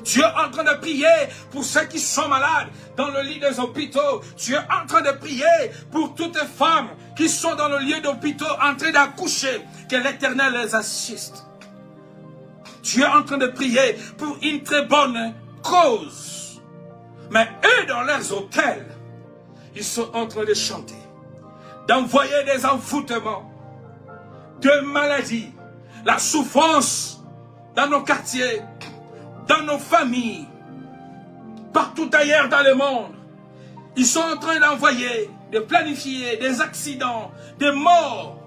Tu es en train de prier pour ceux qui sont malades dans le lit des hôpitaux. Tu es en train de prier pour toutes les femmes qui sont dans le lieu d'hôpitaux en train d'accoucher. Que l'Éternel les assiste. Tu es en train de prier pour une très bonne cause. Mais eux, dans leurs hôtels, ils sont en train de chanter, d'envoyer des envoûtements, de maladies, la souffrance dans nos quartiers, dans nos familles, partout ailleurs dans le monde. Ils sont en train d'envoyer, de planifier des accidents, des morts,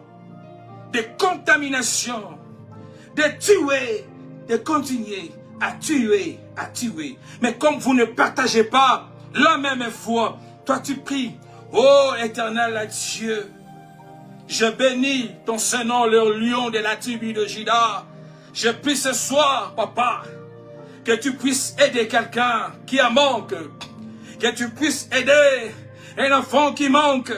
des contaminations, de tuer, de continuer à tuer, à tuer. Mais comme vous ne partagez pas la même foi, toi tu pries, ô Éternel Dieu, je bénis ton Saint-Nom, le lion de la tribu de Juda. Je prie ce soir, papa, que tu puisses aider quelqu'un qui a manque, que tu puisses aider un enfant qui manque.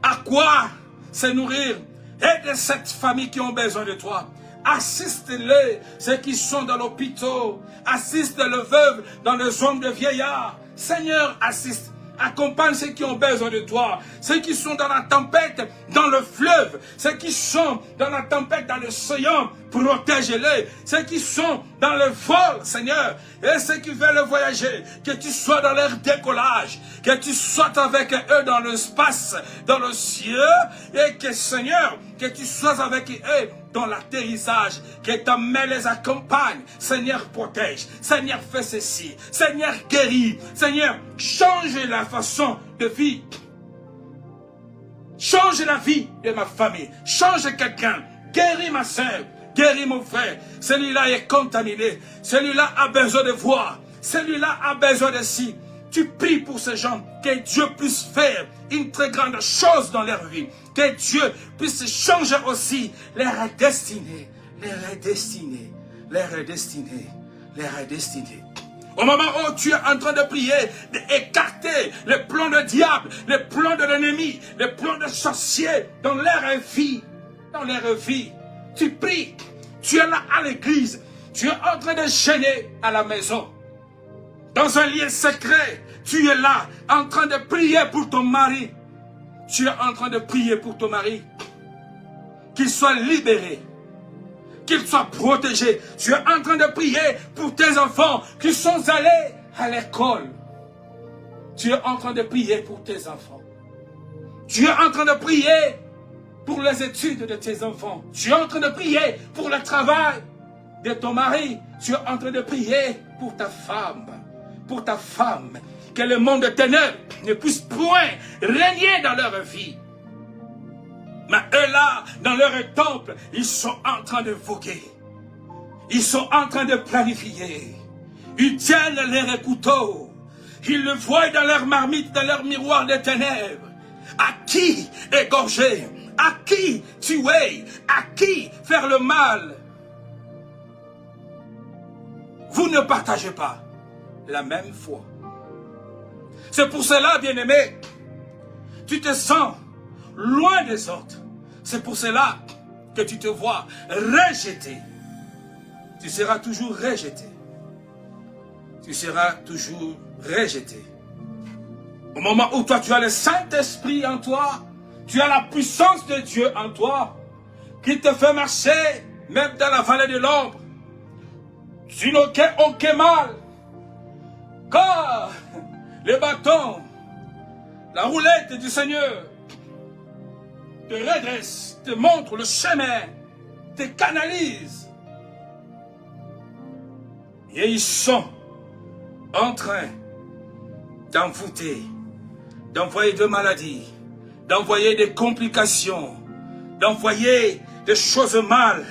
À quoi se nourrir? Aide cette famille qui ont besoin de toi. Assiste-les, ceux qui sont dans l'hôpital. Assiste le veuve dans les hommes de vieillards. Seigneur, assiste. Accompagne ceux qui ont besoin de toi. Ceux qui sont dans la tempête, dans le fleuve. Ceux qui sont dans la tempête, dans l'océan. Protège-les. Ceux qui sont dans le vol, Seigneur. Et ceux qui veulent voyager. Que tu sois dans leur décollage. Que tu sois avec eux dans l'espace, dans le ciel. Et que, Seigneur, que tu sois avec eux dans l'atterrissage, que ta main les accompagne. Seigneur, protège. Seigneur, fais ceci. Seigneur, guéris. Seigneur, change la façon de vie. Change la vie de ma famille. Change quelqu'un. Guéris ma soeur. Guéris mon frère. Celui-là est contaminé. Celui-là a besoin de voir. Celui-là a besoin de ci. Tu pries pour ces gens, que Dieu puisse faire une très grande chose dans leur vie. Que Dieu puisse changer aussi leur destinée. Leur destinée. Leur destinée. Leur destinée. Au moment où tu es en train de prier, d'écarter les plans du diable, les plans de l'ennemi, les plans de sorciers dans leur vie. Dans leur vie. Tu pries. Tu es là à l'église. Tu es en train de gêner à la maison. Dans un lieu secret, tu es là, en train de prier pour ton mari. Tu es en train de prier pour ton mari. Qu'il soit libéré. Qu'il soit protégé. Tu es en train de prier pour tes enfants qui sont allés à l'école. Tu es en train de prier pour tes enfants. Tu es en train de prier pour les études de tes enfants. Tu es en train de prier pour le travail de ton mari. Tu es en train de prier pour ta femme. Pour ta femme, que le monde de ténèbres ne puisse point régner dans leur vie. Mais eux là, dans leur temple, ils sont en train de voguer. Ils sont en train de planifier. Ils tiennent leurs couteaux. Ils le voient dans leur marmite, dans leur miroir de ténèbres. À qui égorger? À qui tuer? À qui faire le mal? Vous ne partagez pas la même foi. C'est pour cela, bien-aimé, tu te sens loin des autres. C'est pour cela que tu te vois rejeté. Tu seras toujours rejeté. Tu seras toujours rejeté. Au moment où toi, tu as le Saint-Esprit en toi, tu as la puissance de Dieu en toi, qui te fait marcher, même dans la vallée de l'ombre. Tu n'as aucun mal. Car le bâton, la roulette du Seigneur te redresse, te montre le chemin, te canalise. Et ils sont en train d'envoûter, d'envoyer des maladies, d'envoyer des complications, d'envoyer des choses mal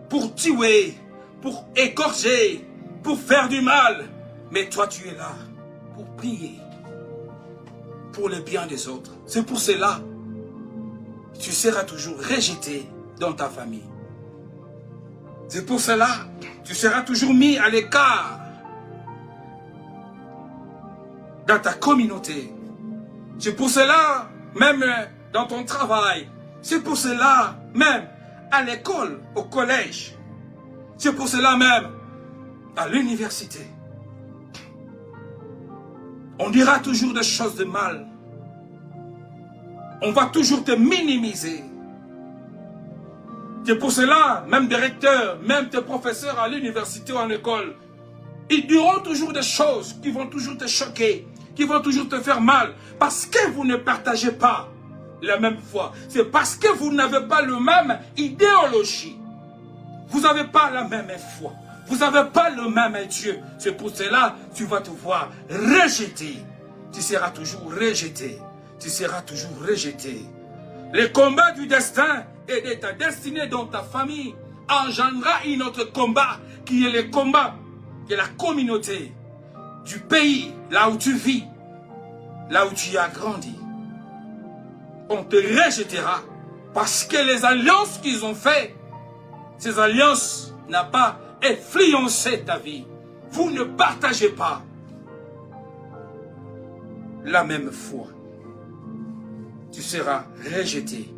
pour tuer, pour égorger, pour faire du mal. Mais toi, tu es là pour prier pour le bien des autres. C'est pour cela que tu seras toujours rejeté dans ta famille. C'est pour cela que tu seras toujours mis à l'écart dans ta communauté. C'est pour cela, même dans ton travail. C'est pour cela, même à l'école, au collège. C'est pour cela même à l'université. On dira toujours des choses de mal. On va toujours te minimiser. C'est pour cela, même des recteurs, même tes professeurs à l'université ou à l'école, ils diront toujours des choses qui vont toujours te choquer, qui vont toujours te faire mal, parce que vous ne partagez pas la même foi. C'est parce que vous n'avez pas la même idéologie. Vous n'avez pas la même foi. Vous n'avez pas le même Dieu. C'est pour cela que tu vas te voir rejeté. Tu seras toujours rejeté. Tu seras toujours rejeté. Le combat du destin et de ta destinée dans ta famille engendrera un autre combat qui est le combat de la communauté, du pays, là où tu vis, là où tu as grandi. On te rejettera parce que les alliances qu'ils ont faites, ces alliances n'ont pas influencé ta vie. Vous ne partagez pas la même foi. Tu seras rejeté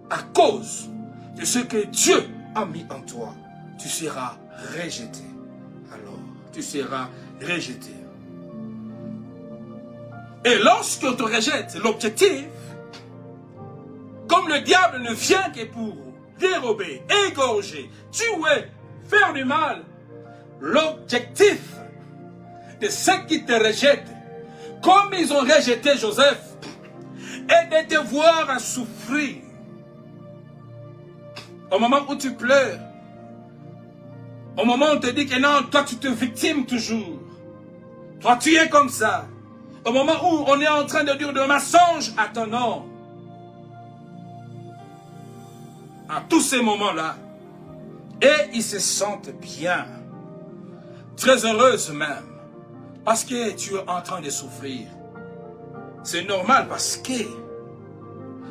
à cause de ce que Dieu a mis en toi. Tu seras rejeté. Alors, tu seras rejeté. Et lorsque on te rejette, l'objectif, comme le diable ne vient que pour dérober, égorger, tuer, faire du mal, l'objectif de ceux qui te rejettent, comme ils ont rejeté Joseph, est de te voir souffrir. Au moment où tu pleures, au moment où on te dit que non, toi tu te victimes toujours. Toi tu es comme ça. Au moment où on est en train de dire de mensonges à ton nom. À tous ces moments-là. Et ils se sentent bien. Très heureuses même. Parce que tu es en train de souffrir. C'est normal parce que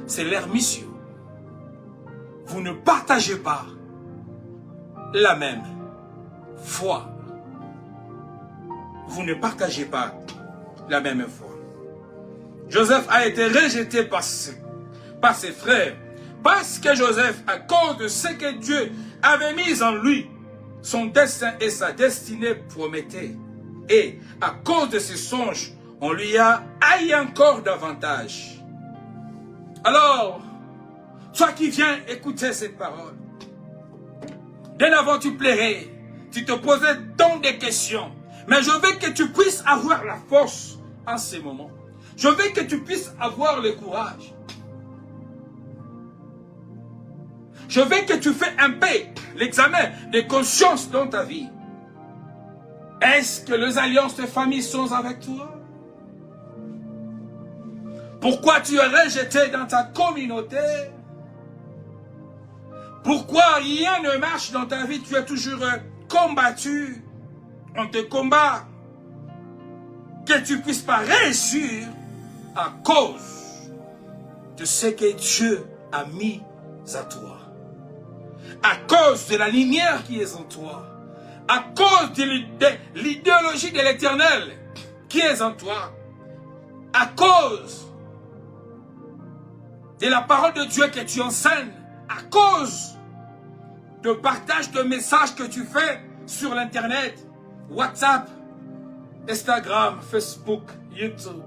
c'est leur mission. Vous ne partagez pas la même foi. Vous ne partagez pas la même foi. Joseph a été rejeté par ses frères. Parce que Joseph, à cause de ce que Dieu avait mis en lui, son destin et sa destinée promettaient. Et à cause de ses songes, on lui a haï encore davantage. Alors, toi qui viens écouter cette parole, dès avant tu plairais, tu te posais tant de questions. Mais je veux que tu puisses avoir la force en ces moments. Je veux que tu puisses avoir le courage. Je veux que tu fasses un peu l'examen de conscience dans ta vie. Est-ce que les alliances de famille sont avec toi? Pourquoi tu es rejeté dans ta communauté? Pourquoi rien ne marche dans ta vie? Tu es toujours combattu. On te combat. Que tu ne puisses pas réussir à cause de ce que Dieu a mis à toi. À cause de la lumière qui est en toi. À cause de l'idéologie de l'Éternel qui est en toi. À cause de la parole de Dieu que tu enseignes. À cause de partage de messages que tu fais sur l'Internet, WhatsApp, Instagram, Facebook, YouTube.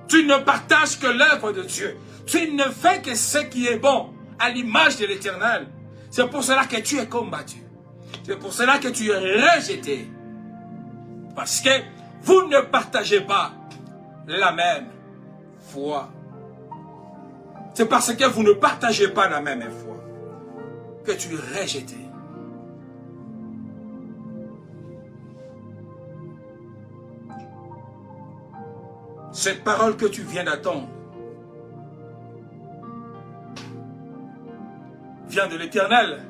Tu ne partages que l'œuvre de Dieu. Tu ne fais que ce qui est bon à l'image de l'Éternel. C'est pour cela que tu es combattu. C'est pour cela que tu es rejeté. Parce que vous ne partagez pas la même foi. C'est parce que vous ne partagez pas la même foi que tu es rejeté. Cette parole que tu viens d'attendre vient de l'Éternel.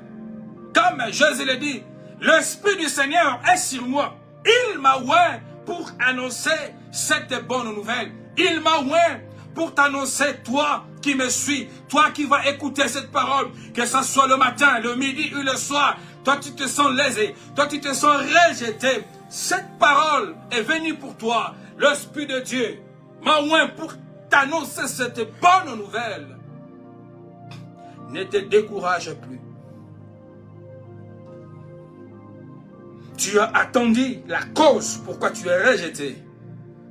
Comme Jésus l'a dit, l'Esprit du Seigneur est sur moi. Il m'a oint pour annoncer cette bonne nouvelle. Il m'a oint pour t'annoncer, toi qui me suis, toi qui vas écouter cette parole, que ce soit le matin, le midi ou le soir, toi tu te sens lésé, toi tu te sens rejeté. Cette parole est venue pour toi. L'Esprit de Dieu m'a oint pour t'annoncer cette bonne nouvelle. Ne te décourage plus. Tu as attendu la cause pourquoi tu es rejeté.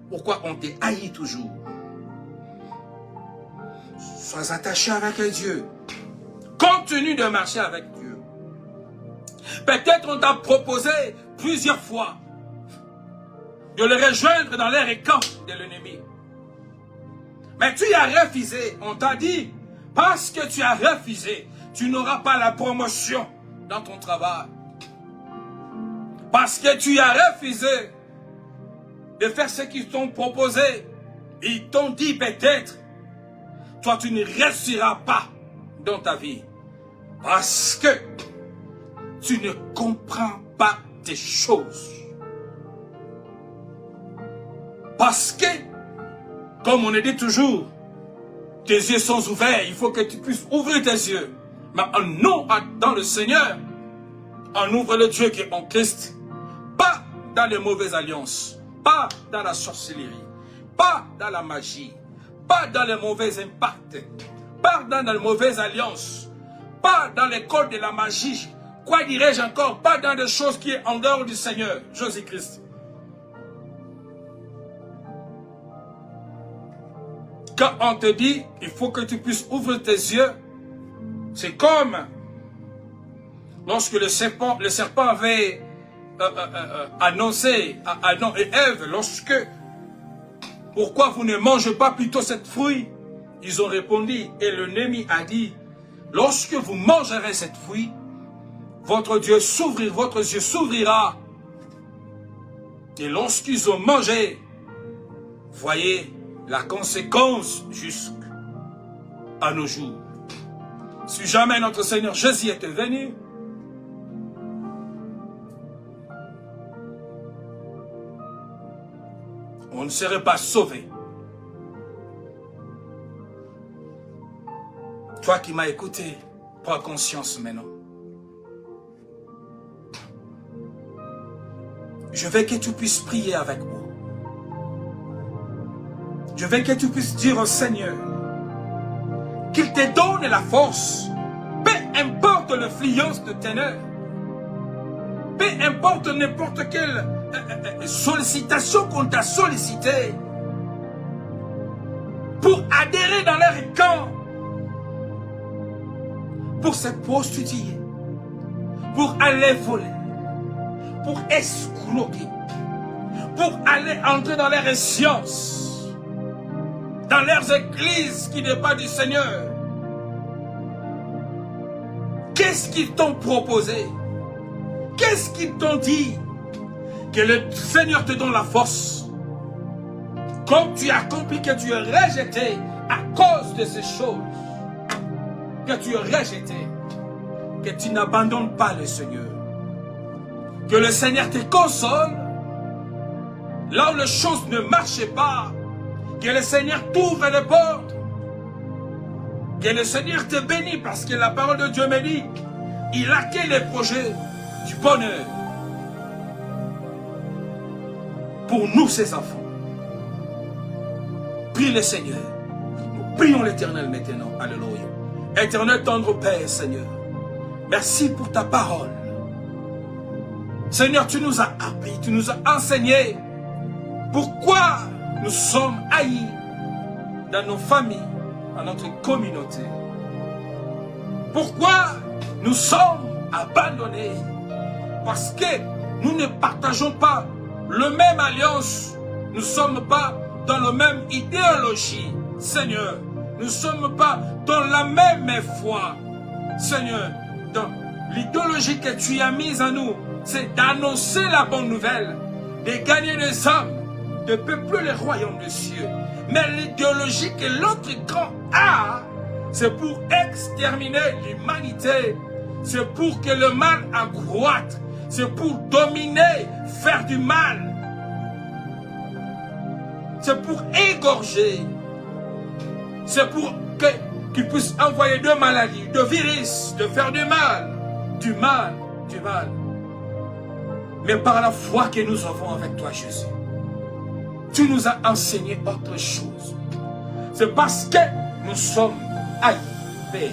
Pourquoi on te haït toujours. Sois attaché avec Dieu. Continue de marcher avec Dieu. Peut-être on t'a proposé plusieurs fois de le rejoindre dans l'air et camp de l'ennemi. Mais tu as refusé. On t'a dit, parce que tu as refusé, tu n'auras pas la promotion dans ton travail. Parce que tu as refusé de faire ce qu'ils t'ont proposé. Ils t'ont dit peut-être, toi tu ne réussiras pas dans ta vie. Parce que tu ne comprends pas des choses. Parce que, comme on le dit toujours, tes yeux sont ouverts, il faut que tu puisses ouvrir tes yeux. Mais nous, dans le Seigneur, on ouvre le Dieu qui est en Christ. Pas dans les mauvaises alliances, pas dans la sorcellerie, pas dans la magie, pas dans les mauvais impacts, pas dans les mauvaises alliances, pas dans l'école de la magie. Quoi dirais-je encore? Pas dans des choses qui sont en dehors du Seigneur, Jésus-Christ. Quand on te dit, il faut que tu puisses ouvrir tes yeux, c'est comme lorsque le serpent avait annoncé à Adam et Ève, pourquoi vous ne mangez pas plutôt cette fruit? Ils ont répondu, et l'ennemi a dit, lorsque vous mangerez cette fruit, votre yeux s'ouvrira. Et lorsqu'ils ont mangé, voyez la conséquence jusqu'à nos jours. Si jamais notre Seigneur Jésus était venu, on ne serait pas sauvé. Toi qui m'as écouté, prends conscience maintenant. Je veux que tu puisses prier avec moi. Je veux que tu puisses dire au Seigneur qu'il te donne la force, peu importe l'influence de ténèbres, peu importe n'importe quelle sollicitation qu'on t'a sollicité pour adhérer dans leur camp, pour se prostituer, pour aller voler, pour escroquer, pour aller entrer dans leurs sciences, dans leurs églises qui n'est pas du Seigneur. Qu'est-ce qu'ils t'ont proposé? Qu'est-ce qu'ils t'ont dit? Que le Seigneur te donne la force. Comme tu as compris que tu es rejeté à cause de ces choses, que tu es rejeté, que tu n'abandonnes pas le Seigneur. Que le Seigneur te console là où les choses ne marchaient pas. Que le Seigneur t'ouvre les portes. Que le Seigneur te bénisse parce que la parole de Dieu me dit, il a que les projets du bonheur pour nous ses enfants. Prie le Seigneur. Nous prions l'Éternel maintenant. Alléluia. Éternel tendre Père, Seigneur, merci pour ta parole. Seigneur, tu nous as appris, tu nous as enseigné pourquoi nous sommes haïs dans nos familles, dans notre communauté. Pourquoi nous sommes abandonnés? Parce que nous ne partageons pas la même alliance, nous ne sommes pas dans la même idéologie, Seigneur. Nous ne sommes pas dans la même foi, Seigneur. Dans l'idéologie que tu as mise en nous, c'est d'annoncer la bonne nouvelle, de gagner des âmes, de peupler les royaumes des cieux. Mais l'idéologie que l'autre camp a, c'est pour exterminer l'humanité. C'est pour que le mal accroître. C'est pour dominer, faire du mal. C'est pour égorger. C'est pour qu'ils puissent envoyer de maladies, de virus, de faire du mal. Du mal, du mal. Mais par la foi que nous avons avec toi, Jésus, tu nous as enseigné autre chose. C'est parce que nous sommes haïs.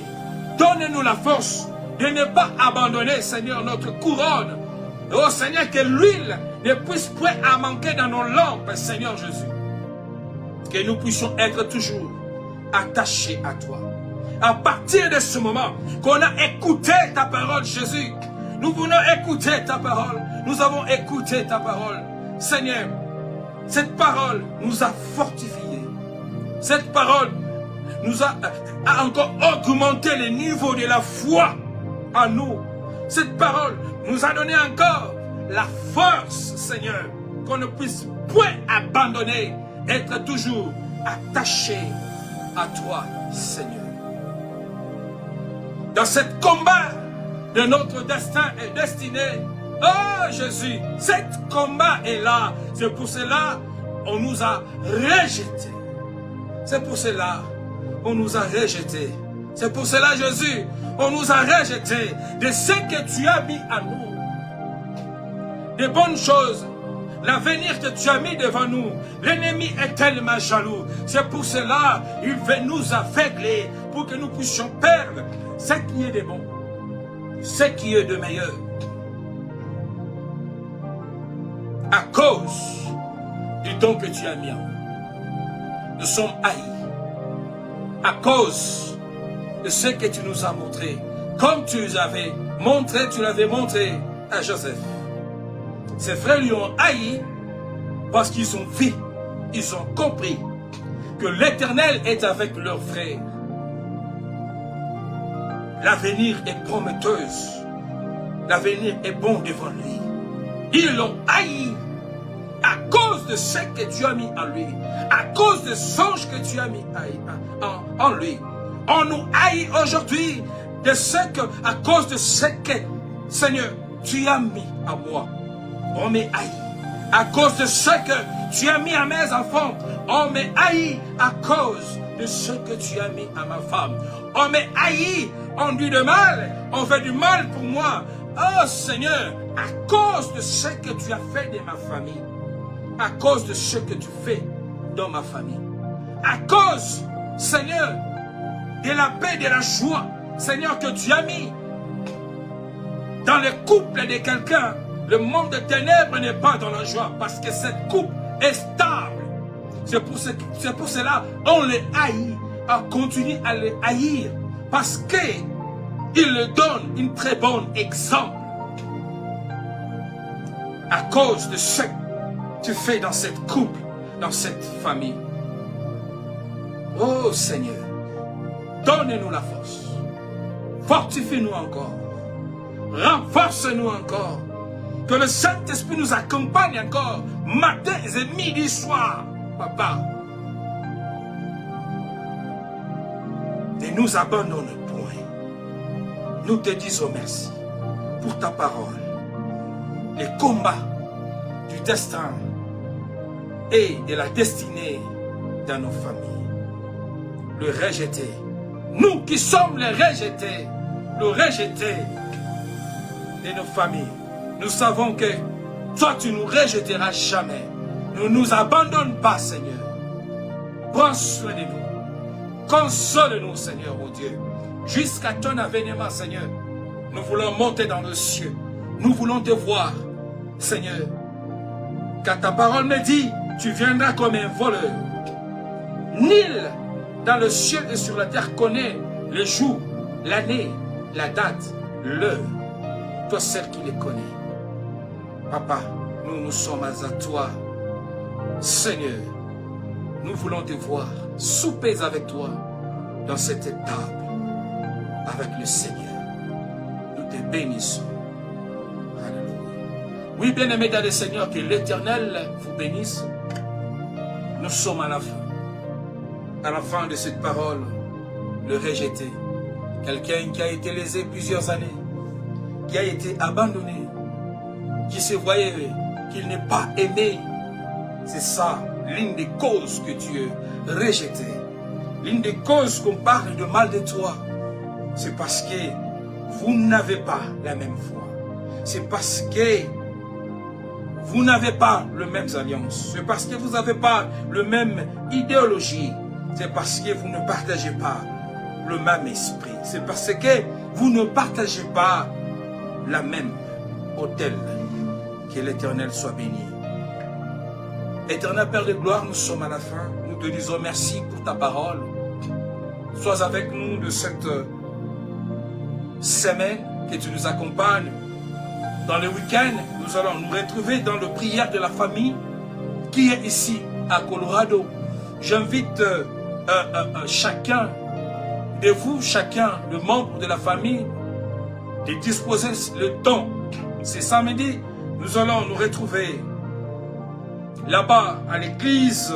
Donne-nous la force de ne pas abandonner, Seigneur, notre couronne. Oh Seigneur, que l'huile ne puisse point à manquer dans nos lampes, Seigneur Jésus. Que nous puissions être toujours attachés à toi. À partir de ce moment qu'on a écouté ta parole, Jésus, nous voulons écouter ta parole. Nous avons écouté ta parole. Seigneur, cette parole nous a fortifiés. Cette parole nous a encore augmenté le niveau de la foi en nous. Cette parole nous a donné encore la force, Seigneur, qu'on ne puisse point abandonner, être toujours attaché à toi, Seigneur. Dans ce combat de notre destin et destinée, oh Jésus, cet combat est là. C'est pour cela qu'on nous a rejetés. C'est pour cela qu'on nous a rejetés. C'est pour cela, Jésus, on nous a rejetés de ce que tu as mis à nous. Des bonnes choses, l'avenir que tu as mis devant nous. L'ennemi est tellement jaloux. C'est pour cela qu'il veut nous aveugler pour que nous puissions perdre ce qui est de bon, ce qui est de meilleur. À cause du don que tu as mis en nous, nous sommes haïs. À cause de ce que tu nous as montré, comme tu nous avais montré, tu l'avais montré à Joseph. Ses frères lui ont haï parce qu'ils ont vu, ils ont compris que l'Éternel est avec leurs frères. l'avenir est prometteuse. L'avenir est bon devant lui. Ils l'ont haï à cause de ce que tu as mis en lui, à cause des songes que tu as mis en lui. On nous haït aujourd'hui à cause de ce que, Seigneur, tu as mis à moi. On m'est haï à cause de ce que tu as mis à mes enfants. On m'est haï à cause de ce que tu as mis à ma femme. On m'est haï, on dit de mal, on fait du mal pour moi. Oh Seigneur, à cause de ce que tu as fait de ma famille, à cause de ce que tu fais dans ma famille, à cause, Seigneur, de la paix, de la joie, Seigneur, que tu as mis dans le couple de quelqu'un. Le monde de ténèbres n'est pas dans la joie parce que cette couple est stable. C'est pour cela on les haït, on continue à les haïr parce qu'ils le donnent un très bon exemple à cause de ce que tu fais dans cette couple, dans cette famille. Oh Seigneur, donne-nous la force, fortifie-nous encore, renforce-nous encore, que le Saint-Esprit nous accompagne encore, matin et midi, soir, Papa. Ne nous abandonne point. Nous te disons merci pour ta parole. Les combats du destin et de la destinée dans nos familles. Le rejeté. Nous qui sommes les rejetés, le rejeté de nos familles. Nous savons que toi, tu ne nous rejetteras jamais. Ne nous abandonne pas, Seigneur. Prends soin de nous. Console-nous, Seigneur, oh Dieu. Jusqu'à ton avènement, Seigneur. Nous voulons monter dans le ciel. Nous voulons te voir, Seigneur. Car ta parole me dit, tu viendras comme un voleur. Nul dans le ciel et sur la terre connaît le jour, l'année, la date, l'heure. Toi seul qui les connais. Papa, nous sommes à toi. Seigneur, nous voulons te voir, souper avec toi dans cette table, avec le Seigneur. Nous te bénissons. Alléluia. Oui, bien-aimés dans le Seigneur, que l'Éternel vous bénisse. Nous sommes à la fin. À la fin de cette parole, le rejeté. Quelqu'un qui a été lésé plusieurs années, qui a été abandonné, qui se voyait qu'il n'est pas aimé. C'est ça, l'une des causes que tu es rejeté. L'une des causes qu'on parle de mal de toi, c'est parce que vous n'avez pas la même foi. C'est parce que vous n'avez pas les mêmes alliances. C'est parce que vous n'avez pas la même idéologie. C'est parce que vous ne partagez pas le même esprit. C'est parce que vous ne partagez pas la même autel. Que l'Éternel soit béni. Éternel Père de gloire, nous sommes à la fin. Nous te disons merci pour ta parole. Sois avec nous de cette semaine, que tu nous accompagnes. Dans le week-end, nous allons nous retrouver dans le prière de la famille qui est ici à Colorado. J'invite chacun de vous, chacun de membres de la famille, de disposer le temps. C'est samedi. Nous allons nous retrouver là-bas à l'église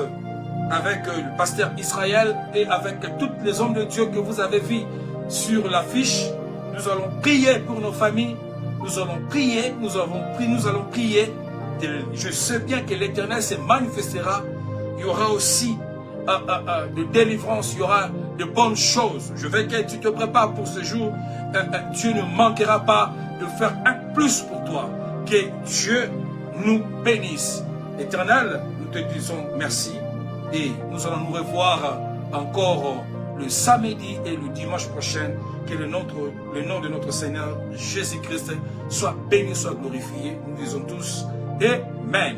avec le pasteur Israël et avec tous les hommes de Dieu que vous avez vus sur l'affiche. Nous allons prier pour nos familles. Nous allons prier, nous allons prier. Je sais bien que l'Éternel se manifestera. Il y aura aussi de délivrance, il y aura de bonnes choses. Je veux que tu te prépares pour ce jour. Dieu ne manquera pas de faire un plus pour toi. Que Dieu nous bénisse. Éternel, nous te disons merci et nous allons nous revoir encore le samedi et le dimanche prochain. Que le nom de notre Seigneur Jésus-Christ soit béni, soit glorifié. Nous disons tous Amen.